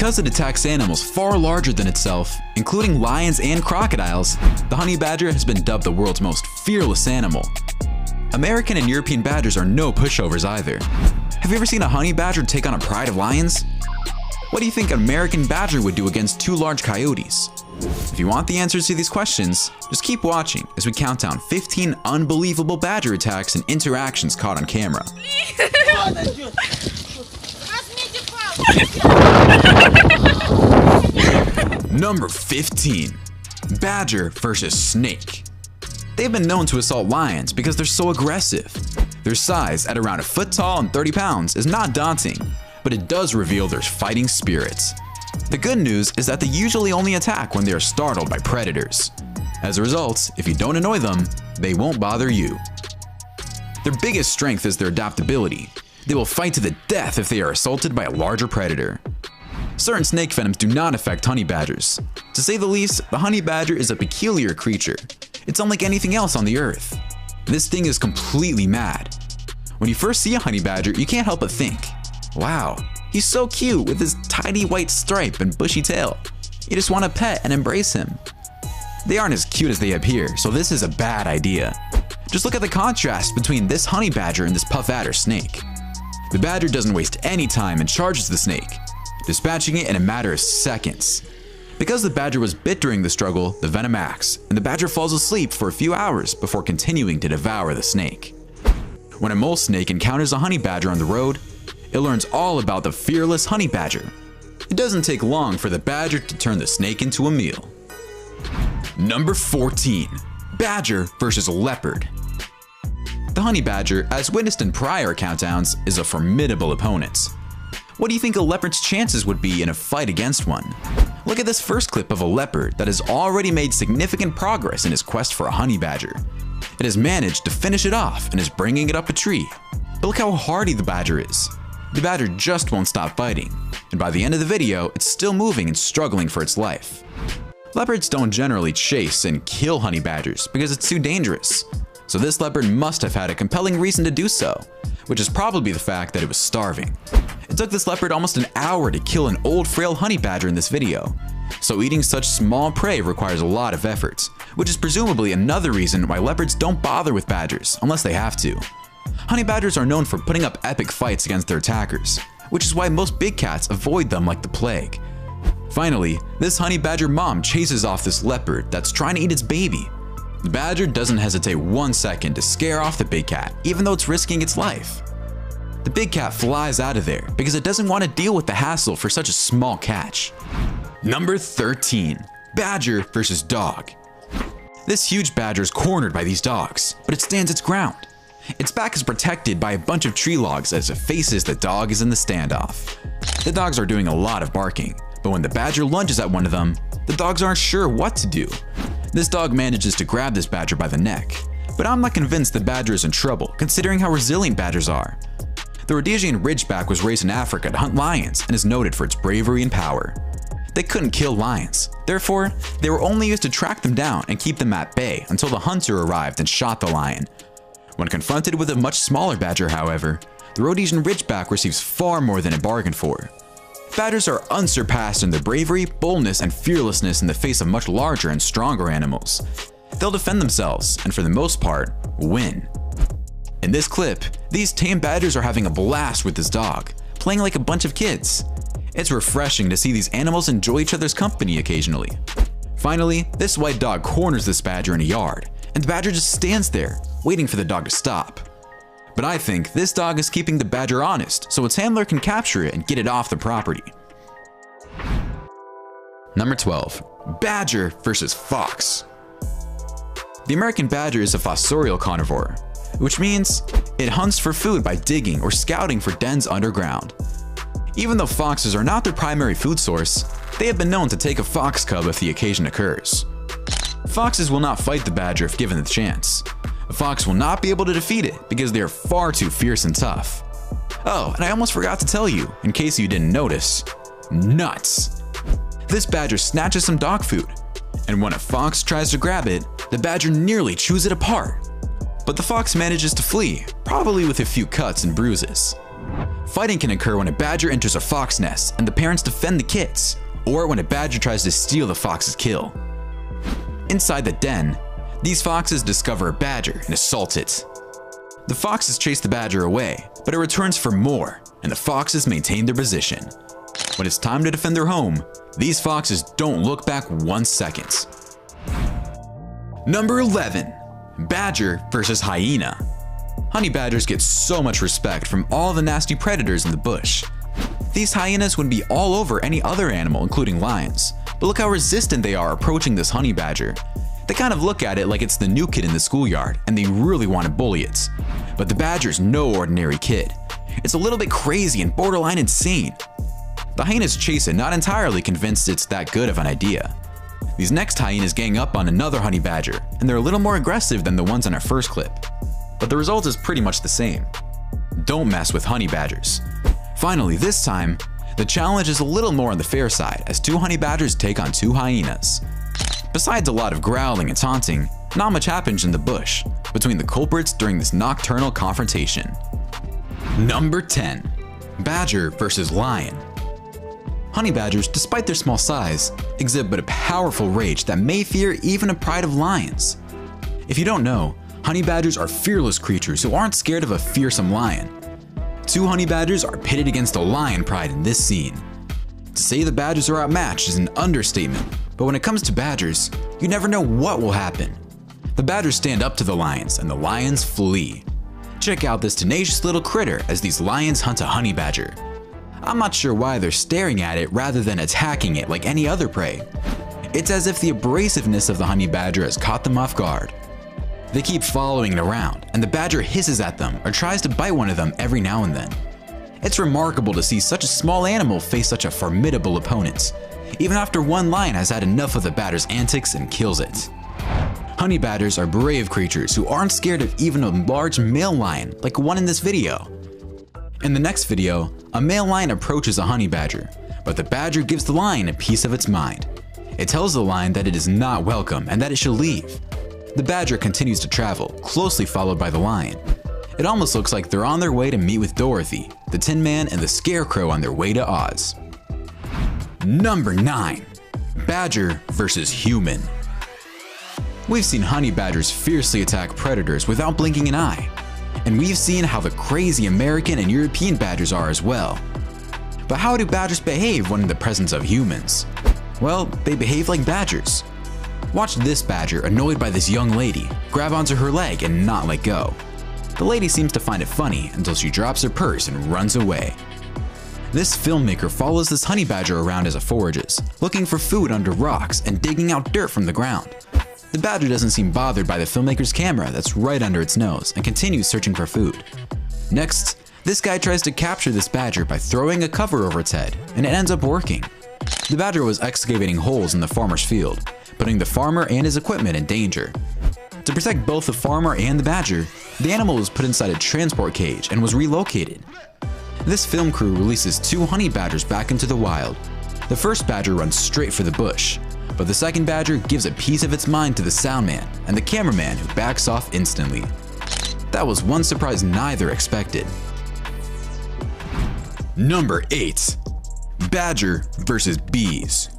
Because it attacks animals far larger than itself, including lions and crocodiles, the honey badger has been dubbed the world's most fearless animal. American and European badgers are no pushovers either. Have you ever seen a honey badger take on a pride of lions? What do you think an American badger would do against two large coyotes? If you want the answers to these questions, just keep watching as we count down 15 unbelievable badger attacks and interactions caught on camera. Number 15. Badger versus snake. They've been known to assault lions because they're so aggressive. Their size, at around a foot tall and 30 pounds, is not daunting, but it does reveal their fighting spirits. The good news is that they usually only attack when they are startled by predators. As a result, if you don't annoy them, they won't bother you. Their biggest strength is their adaptability. They will fight to the death if they are assaulted by a larger predator. Certain snake venoms do not affect honey badgers. To say the least, the honey badger is a peculiar creature. It's unlike anything else on the earth. This thing is completely mad. When you first see a honey badger, you can't help but think, wow, he's so cute with his tiny white stripe and bushy tail. You just want to pet and embrace him. They aren't as cute as they appear, so this is a bad idea. Just look at the contrast between this honey badger and this puff adder snake. The badger doesn't waste any time and charges the snake, dispatching it in a matter of seconds. Because the badger was bit during the struggle, the venom acts, and the badger falls asleep for a few hours before continuing to devour the snake. When a mole snake encounters a honey badger on the road, it learns all about the fearless honey badger. It doesn't take long for the badger to turn the snake into a meal. Number 14. Badger versus leopard. The honey badger, as witnessed in prior countdowns, is a formidable opponent. What do you think a leopard's chances would be in a fight against one? Look at this first clip of a leopard that has already made significant progress in his quest for a honey badger. It has managed to finish it off and is bringing it up a tree. But look how hardy the badger is. The badger just won't stop fighting, and by the end of the video, it's still moving and struggling for its life. Leopards don't generally chase and kill honey badgers because it's too dangerous. So this leopard must have had a compelling reason to do so, which is probably the fact that it was starving. It took this leopard almost an hour to kill an old frail honey badger in this video. So eating such small prey requires a lot of effort, which is presumably another reason why leopards don't bother with badgers unless they have to. Honey badgers are known for putting up epic fights against their attackers, which is why most big cats avoid them like the plague. Finally, this honey badger mom chases off this leopard that's trying to eat its baby. The badger doesn't hesitate 1 second to scare off the big cat, even though it's risking its life. The big cat flies out of there because it doesn't want to deal with the hassle for such a small catch. Number 13. Badger versus dog. This huge badger is cornered by these dogs, but it stands its ground. Its back is protected by a bunch of tree logs as it faces the dog is in the standoff. The dogs are doing a lot of barking, but when the badger lunges at one of them, the dogs aren't sure what to do. This dog manages to grab this badger by the neck, but I'm not convinced the badger is in trouble considering how resilient badgers are. The Rhodesian Ridgeback was raised in Africa to hunt lions and is noted for its bravery and power. They couldn't kill lions, therefore, they were only used to track them down and keep them at bay until the hunter arrived and shot the lion. When confronted with a much smaller badger, however, the Rhodesian Ridgeback receives far more than it bargained for. Badgers are unsurpassed in their bravery, boldness, and fearlessness in the face of much larger and stronger animals. They'll defend themselves, and for the most part, win. In this clip, these tame badgers are having a blast with this dog, playing like a bunch of kids. It's refreshing to see these animals enjoy each other's company occasionally. Finally, this white dog corners this badger in a yard, and the badger just stands there, waiting for the dog to stop. But I think this dog is keeping the badger honest so its handler can capture it and get it off the property. Number 12. Badger versus fox. The American badger is a fossorial carnivore, which means it hunts for food by digging or scouting for dens underground. Even though foxes are not their primary food source, they have been known to take a fox cub if the occasion occurs. Foxes will not fight the badger if given the chance. A fox will not be able to defeat it because they are far too fierce and tough. Oh, and I almost forgot to tell you, in case you didn't notice, nuts. This badger snatches some dog food, and when a fox tries to grab it, the badger nearly chews it apart. But the fox manages to flee, probably with a few cuts and bruises. Fighting can occur when a badger enters a fox nest and the parents defend the kids, or when a badger tries to steal the fox's kill. Inside the den, these foxes discover a badger and assault it. The foxes chase the badger away, but it returns for more, and the foxes maintain their position. When it's time to defend their home, these foxes don't look back 1 second. Number 11. Badger versus hyena. Honey badgers get so much respect from all the nasty predators in the bush. These hyenas would be all over any other animal, including lions, but look how resistant they are approaching this honey badger. They kind of look at it like it's the new kid in the schoolyard, and they really want to bully it. But the badger's no ordinary kid. It's a little bit crazy and borderline insane. The hyenas chase it, not entirely convinced it's that good of an idea. These next hyenas gang up on another honey badger, and they're a little more aggressive than the ones in our first clip. But the result is pretty much the same. Don't mess with honey badgers. Finally, this time, the challenge is a little more on the fair side as 2 honey badgers take on 2 hyenas. Besides a lot of growling and taunting, not much happens in the bush between the culprits during this nocturnal confrontation. Number 10. Badger versus lion. Honey badgers, despite their small size, exhibit a powerful rage that may fear even a pride of lions. If you don't know, honey badgers are fearless creatures who aren't scared of a fearsome lion. 2 honey badgers are pitted against a lion pride in this scene. To say the badgers are outmatched is an understatement, but when it comes to badgers, you never know what will happen. The badgers stand up to the lions, and the lions flee. Check out this tenacious little critter as these lions hunt a honey badger. I'm not sure why they're staring at it rather than attacking it like any other prey. It's as if the abrasiveness of the honey badger has caught them off guard. They keep following it around, and the badger hisses at them or tries to bite one of them every now and then. It's remarkable to see such a small animal face such a formidable opponent, even after one lion has had enough of the badger's antics and kills it. Honey badgers are brave creatures who aren't scared of even a large male lion like one in this video. In the next video, a male lion approaches a honey badger, but the badger gives the lion a piece of its mind. It tells the lion that it is not welcome and that it should leave. The badger continues to travel, closely followed by the lion. It almost looks like they're on their way to meet with Dorothy, the Tin Man, and the Scarecrow on their way to Oz. Number 9. Badger versus human. We've seen honey badgers fiercely attack predators without blinking an eye. And we've seen how the crazy American and European badgers are as well. But how do badgers behave when in the presence of humans? Well, they behave like badgers. Watch this badger, annoyed by this young lady, grab onto her leg and not let go. The lady seems to find it funny until she drops her purse and runs away. This filmmaker follows this honey badger around as it forages, looking for food under rocks and digging out dirt from the ground. The badger doesn't seem bothered by the filmmaker's camera that's right under its nose and continues searching for food. Next, this guy tries to capture this badger by throwing a cover over its head, and it ends up working. The badger was excavating holes in the farmer's field, putting the farmer and his equipment in danger. To protect both the farmer and the badger, the animal was put inside a transport cage and was relocated. This film crew releases 2 honey badgers back into the wild. The first badger runs straight for the bush, but the second badger gives a piece of its mind to the sound man and the cameraman, who backs off instantly. That was one surprise neither expected. Number 8. Badger versus bees.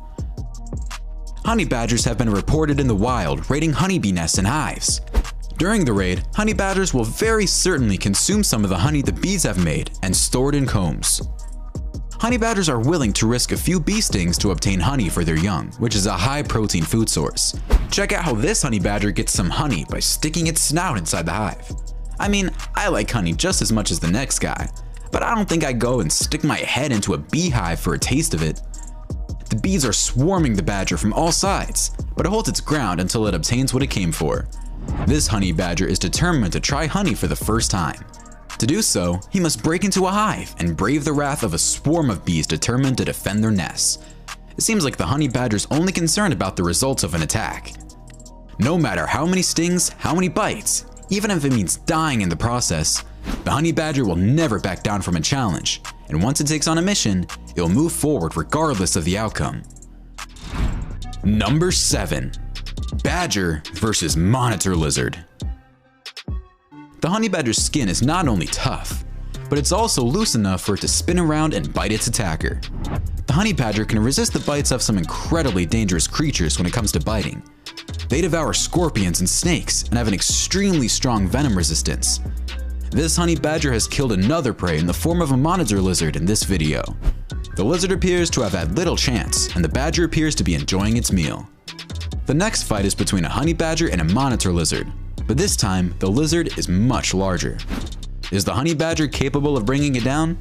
Honey badgers have been reported in the wild raiding honeybee nests and hives. During the raid, honey badgers will very certainly consume some of the honey the bees have made and stored in combs. Honey badgers are willing to risk a few bee stings to obtain honey for their young, which is a high-protein food source. Check out how this honey badger gets some honey by sticking its snout inside the hive. I mean, I like honey just as much as the next guy, but I don't think I'd go and stick my head into a beehive for a taste of it. The bees are swarming the badger from all sides, but it holds its ground until it obtains what it came for. This honey badger is determined to try honey for the first time. To do so, he must break into a hive and brave the wrath of a swarm of bees determined to defend their nests. It seems like the honey badger's only concerned about the results of an attack. No matter how many stings, how many bites, even if it means dying in the process, the honey badger will never back down from a challenge, and once it takes on a mission, it will move forward regardless of the outcome. Number 7. Badger versus monitor lizard. The honey badger's skin is not only tough, but it's also loose enough for it to spin around and bite its attacker. The honey badger can resist the bites of some incredibly dangerous creatures when it comes to biting. They devour scorpions and snakes and have an extremely strong venom resistance. This honey badger has killed another prey in the form of a monitor lizard in this video. The lizard appears to have had little chance, and the badger appears to be enjoying its meal. The next fight is between a honey badger and a monitor lizard, but this time the lizard is much larger. Is the honey badger capable of bringing it down?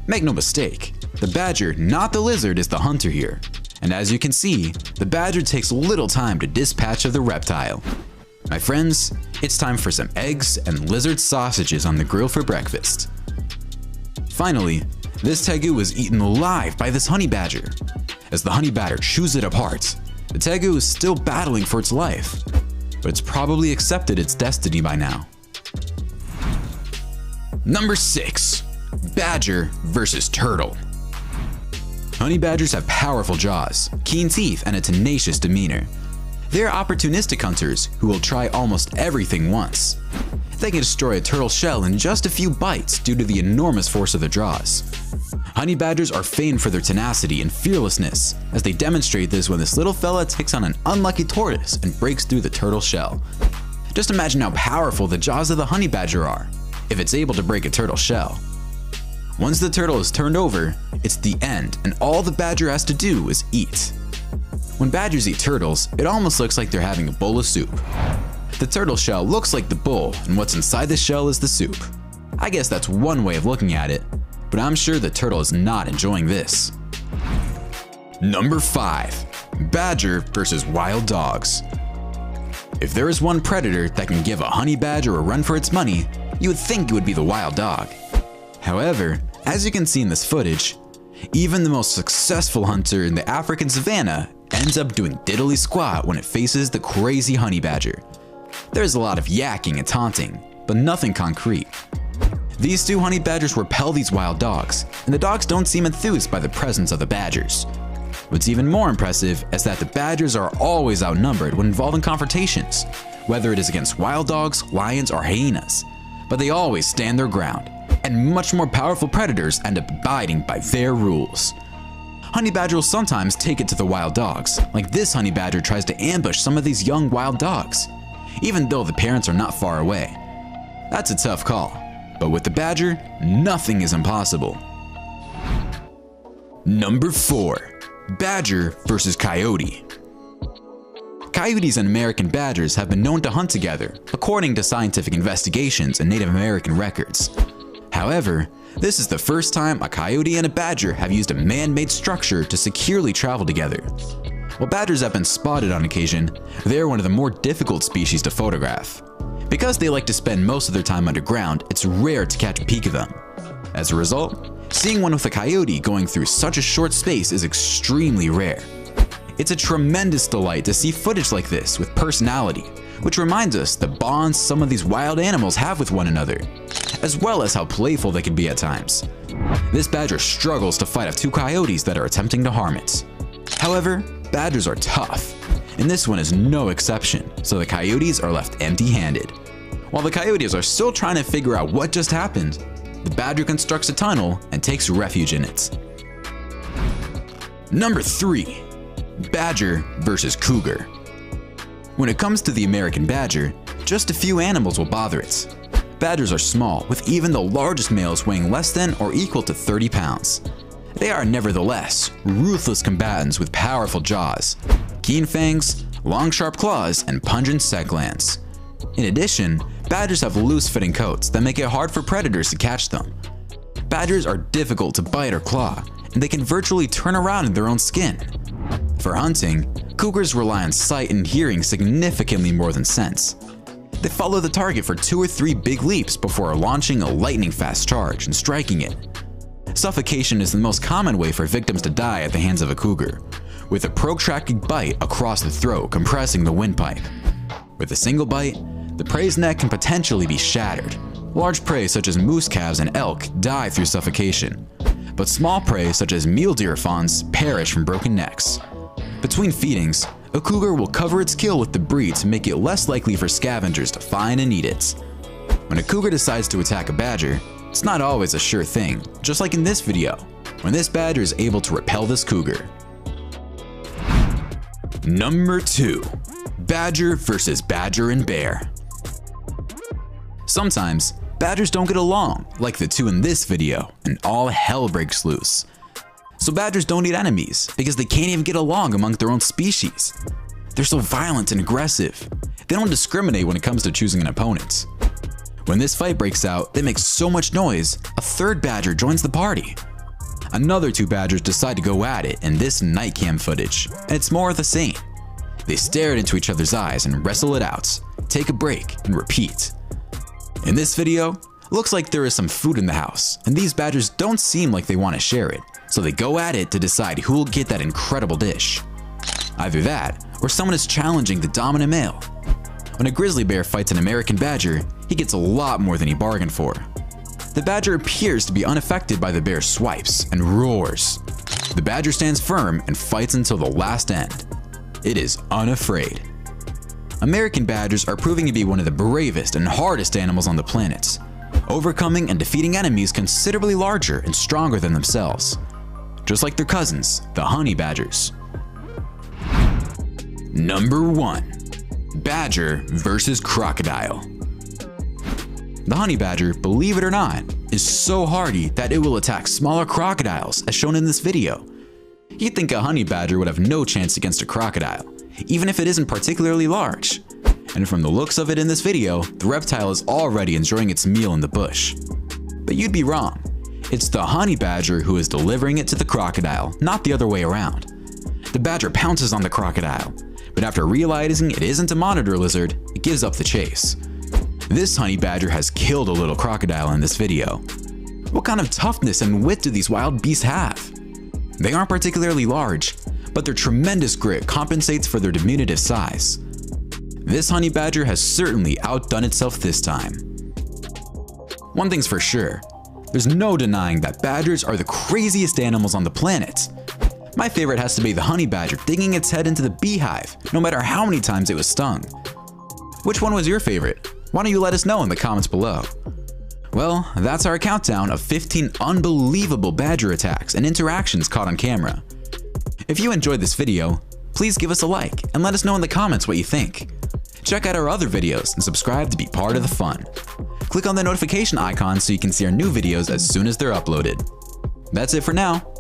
Make no mistake, the badger, not the lizard, is the hunter here. And as you can see, the badger takes little time to dispatch of the reptile. My friends, it's time for some eggs and lizard sausages on the grill for breakfast. Finally, this tegu was eaten alive by this honey badger. As the honey badger chews it apart, the tegu is still battling for its life, but it's probably accepted its destiny by now. Number 6. Badger versus turtle. Honey badgers have powerful jaws, keen teeth, and a tenacious demeanor. They are opportunistic hunters who will try almost everything once. They can destroy a turtle shell in just a few bites due to the enormous force of their jaws. Honey badgers are famed for their tenacity and fearlessness, as they demonstrate this when this little fella takes on an unlucky tortoise and breaks through the turtle shell. Just imagine how powerful the jaws of the honey badger are, if it's able to break a turtle shell. Once the turtle is turned over, it's the end, and all the badger has to do is eat. When badgers eat turtles, it almost looks like they're having a bowl of soup. The turtle shell looks like the bowl, and what's inside the shell is the soup. I guess that's one way of looking at it, but I'm sure the turtle is not enjoying this. Number 5. Badger versus wild dogs. If there is one predator that can give a honey badger a run for its money, you would think it would be the wild dog. However, as you can see in this footage, even the most successful hunter in the African savanna ends up doing diddly squat when it faces the crazy honey badger. There's a lot of yakking and taunting, but nothing concrete. These two honey badgers repel these wild dogs, and the dogs don't seem enthused by the presence of the badgers. What's even more impressive is that the badgers are always outnumbered when involved in confrontations, whether it is against wild dogs, lions, or hyenas, but they always stand their ground, and much more powerful predators end up abiding by their rules. Honey badgers will sometimes take it to the wild dogs, like this honey badger tries to ambush some of these young wild dogs, even though the parents are not far away. That's a tough call, but with the badger, nothing is impossible. Number 4. Badger versus coyote. Coyotes and American badgers have been known to hunt together, according to scientific investigations and Native American records. However, this is the first time a coyote and a badger have used a man-made structure to securely travel together. While badgers have been spotted on occasion, they are one of the more difficult species to photograph. Because they like to spend most of their time underground, it's rare to catch a peek of them. As a result, seeing one with a coyote going through such a short space is extremely rare. It's a tremendous delight to see footage like this with personality, which reminds us the bonds some of these wild animals have with one another, as well as how playful they can be at times. This badger struggles to fight off two coyotes that are attempting to harm it. However, badgers are tough, and this one is no exception, so the coyotes are left empty-handed. While the coyotes are still trying to figure out what just happened, the badger constructs a tunnel and takes refuge in it. Number 3. Badger versus cougar. When it comes to the American badger, just a few animals will bother it. Badgers are small, with even the largest males weighing less than or equal to 30 pounds. They are nevertheless ruthless combatants with powerful jaws, keen fangs, long sharp claws, and pungent scent glands. In addition, badgers have loose-fitting coats that make it hard for predators to catch them. Badgers are difficult to bite or claw, and they can virtually turn around in their own skin. For hunting, cougars rely on sight and hearing significantly more than sense. They follow the target for 2 or 3 big leaps before launching a lightning-fast charge and striking it. Suffocation is the most common way for victims to die at the hands of a cougar, with a protracted bite across the throat compressing the windpipe. With a single bite, the prey's neck can potentially be shattered. Large prey such as moose calves and elk die through suffocation, but small prey such as mule deer fawns perish from broken necks. Between feedings, a cougar will cover its kill with debris to make it less likely for scavengers to find and eat it. When a cougar decides to attack a badger, It's not always a sure thing, just like in this video, when this badger is able to repel this cougar. Number 2. Badger versus badger and bear. Sometimes, badgers don't get along, like the two in this video, and all hell breaks loose. So badgers don't need enemies, because they can't even get along among their own species. They're so violent and aggressive. They don't discriminate when it comes to choosing an opponent. When this fight breaks out, they make so much noise, a third badger joins the party. Another 2 badgers decide to go at it in this night cam footage, and it's more of the same. They stare into each other's eyes and wrestle it out, take a break, and repeat. In this video, looks like there is some food in the house, and these badgers don't seem like they want to share it, so they go at it to decide who will get that incredible dish. Either that, or someone is challenging the dominant male. When a grizzly bear fights an American badger, he gets a lot more than he bargained for. The badger appears to be unaffected by the bear's swipes and roars. The badger stands firm and fights until the last end. It is unafraid. American badgers are proving to be one of the bravest and hardest animals on the planet, overcoming and defeating enemies considerably larger and stronger than themselves, just like their cousins, the honey badgers. Number 1. Badger versus crocodile. The honey badger, believe it or not, is so hardy that it will attack smaller crocodiles, as shown in this video. You'd think a honey badger would have no chance against a crocodile, even if it isn't particularly large. And from the looks of it in this video, the reptile is already enjoying its meal in the bush. But you'd be wrong. It's the honey badger who is delivering it to the crocodile, not the other way around. The badger pounces on the crocodile, but after realizing it isn't a monitor lizard, it gives up the chase. This honey badger has killed a little crocodile in this video. What kind of toughness and wit do these wild beasts have? They aren't particularly large, but their tremendous grit compensates for their diminutive size. This honey badger has certainly outdone itself this time. One thing's for sure, there's no denying that badgers are the craziest animals on the planet. My favorite has to be the honey badger digging its head into the beehive, no matter how many times it was stung. Which one was your favorite? Why don't you let us know in the comments below? Well, that's our countdown of 15 unbelievable badger attacks and interactions caught on camera. If you enjoyed this video, please give us a like and let us know in the comments what you think. Check out our other videos and subscribe to be part of the fun. Click on the notification icon so you can see our new videos as soon as they're uploaded. That's it for now.